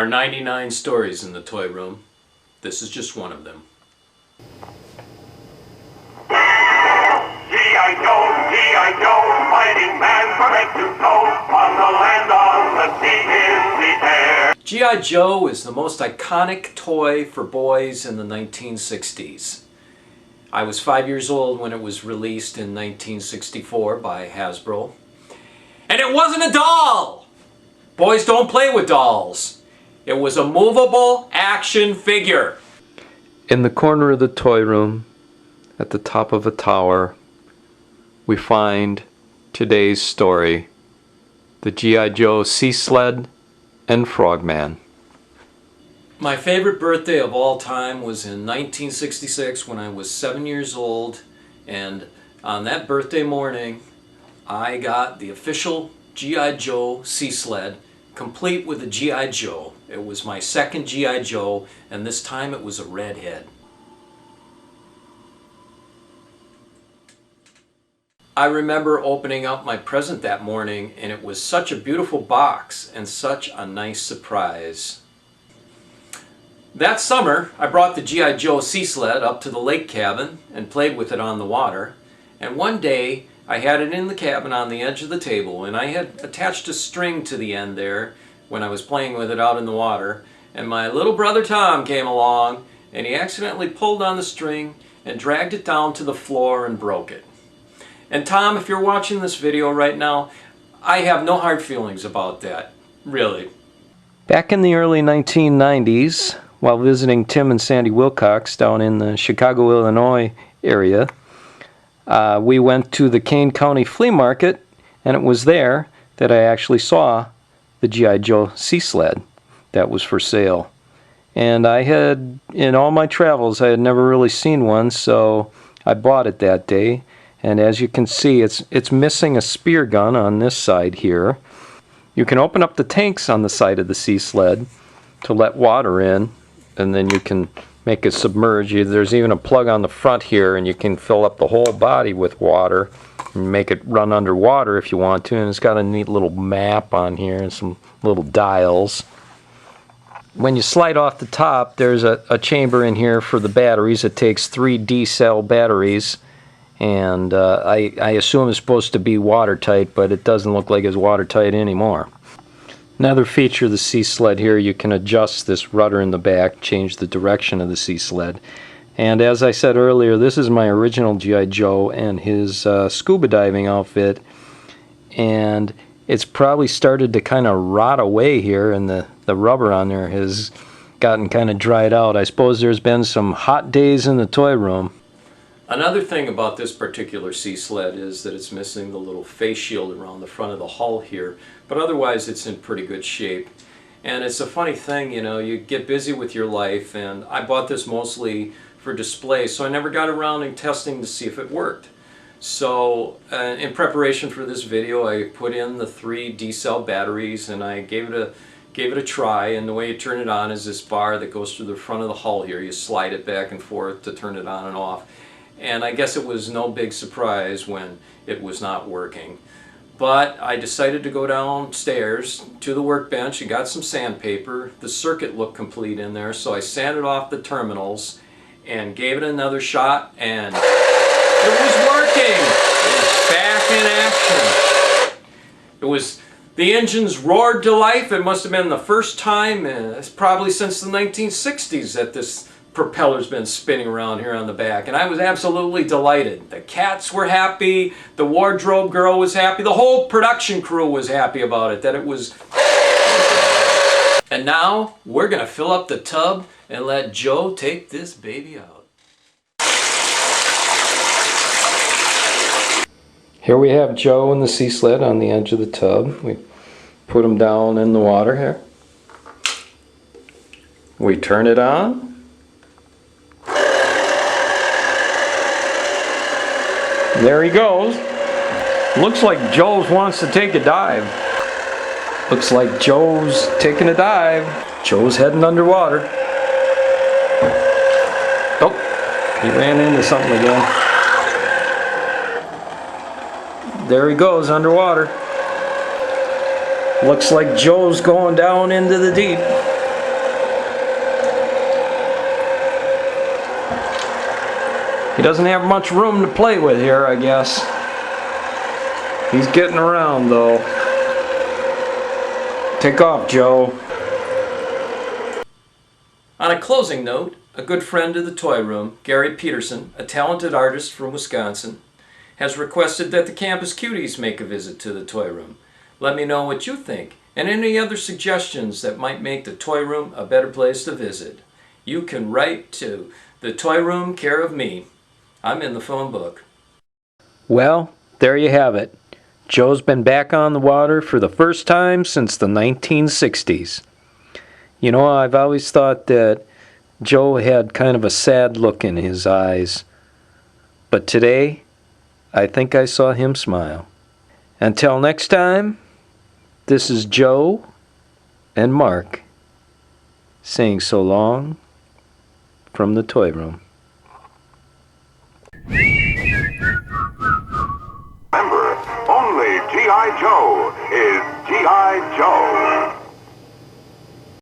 are 99 stories in the toy room. This is just one of them. G.I. Joe, fighting man from head to toe, on the land, on the sea, in the air. G.I. Joe is the most iconic toy for boys in the 1960s. I was 5 years old when it was released in 1964 by Hasbro. And it wasn't a doll! Boys don't play with dolls. It was a movable action figure. In the corner of the toy room, at the top of a tower, we find today's story, the G.I. Joe Sea Sled and Frogman. My favorite birthday of all time was in 1966 when I was 7 years old, and on that birthday morning I got the official G.I. Joe Sea Sled, complete with a G.I. Joe. It was my second G.I. Joe, and this time it was a redhead. I remember opening up my present that morning, and it was such a beautiful box and such a nice surprise. That summer, I brought the G.I. Joe Sea Sled up to the lake cabin and played with it on the water. And one day, I had it in the cabin on the edge of the table, and I had attached a string to the end there when I was playing with it out in the water. And my little brother Tom came along, and he accidentally pulled on the string and dragged it down to the floor and broke it. And Tom, if you're watching this video right now, I have no hard feelings about that, really. Back in the early 1990s, while visiting Tim and Sandy Wilcox down in the Chicago, Illinois area, we went to the Kane County Flea Market, and it was there that I actually saw the G.I. Joe Sea Sled that was for sale. And I had, in all my travels, I had never really seen one, so I bought it that day. And as you can see, it's missing a spear gun on this side here. You can open up the tanks on the side of the Sea Sled to let water in, and then you can make it submerge. There's even a plug on the front here, and you can fill up the whole body with water and make it run underwater if you want to. And it's got a neat little map on here and some little dials. When you slide off the top, there's a chamber in here for the batteries. It takes 3 D-cell batteries. And I assume it's supposed to be watertight, but it doesn't look like it's watertight anymore. Another feature of the Sea Sled here, you can adjust this rudder in the back, change the direction of the Sea Sled. And as I said earlier, this is my original G.I. Joe and his scuba diving outfit. And it's probably started to kind of rot away here, and the rubber on there has gotten kind of dried out. I suppose there's been some hot days in the toy room. Another thing about this particular Sea Sled is that it's missing the little face shield around the front of the hull here, but otherwise it's in pretty good shape. And it's a funny thing, you know, you get busy with your life, and I bought this mostly for display, so I never got around to testing to see if it worked. So in preparation for this video, I put in the 3 D-cell batteries and I gave it a try, and the way you turn it on is this bar that goes through the front of the hull here. You slide it back and forth to turn it on and off. And I guess it was no big surprise when it was not working. But I decided to go downstairs to the workbench and got some sandpaper. The circuit looked complete in there, so I sanded off the terminals and gave it another shot, and it was working! It was back in action. The engines roared to life. It must have been the first time, probably since the 1960s, that this propeller's been spinning around here on the back, and I was absolutely delighted. The cats were happy, the wardrobe girl was happy, the whole production crew was happy about it, that it was... And now we're gonna fill up the tub and let Joe take this baby out. Here we have Joe and the Sea Sled on the edge of the tub. We put him down in the water here. We turn it on. There he goes. Looks like Joe wants to take a dive. Looks like Joe's taking a dive. Joe's heading underwater. Oh, he ran into something again. There he goes underwater. Looks like Joe's going down into the deep. He doesn't have much room to play with here, I guess. He's getting around, though. Take off, Joe. On a closing note, a good friend of the Toy Room, Gary Peterson, a talented artist from Wisconsin, has requested that the Campus Cuties make a visit to the Toy Room. Let me know what you think and any other suggestions that might make the Toy Room a better place to visit. You can write to the Toy Room, care of me. I'm in the phone book. Well, there you have it. Joe's been back on the water for the first time since the 1960s. You know, I've always thought that Joe had kind of a sad look in his eyes. But today, I think I saw him smile. Until next time, this is Joe and Mark saying so long from the Toy Room. Remember, only G.I. Joe is G.I. Joe.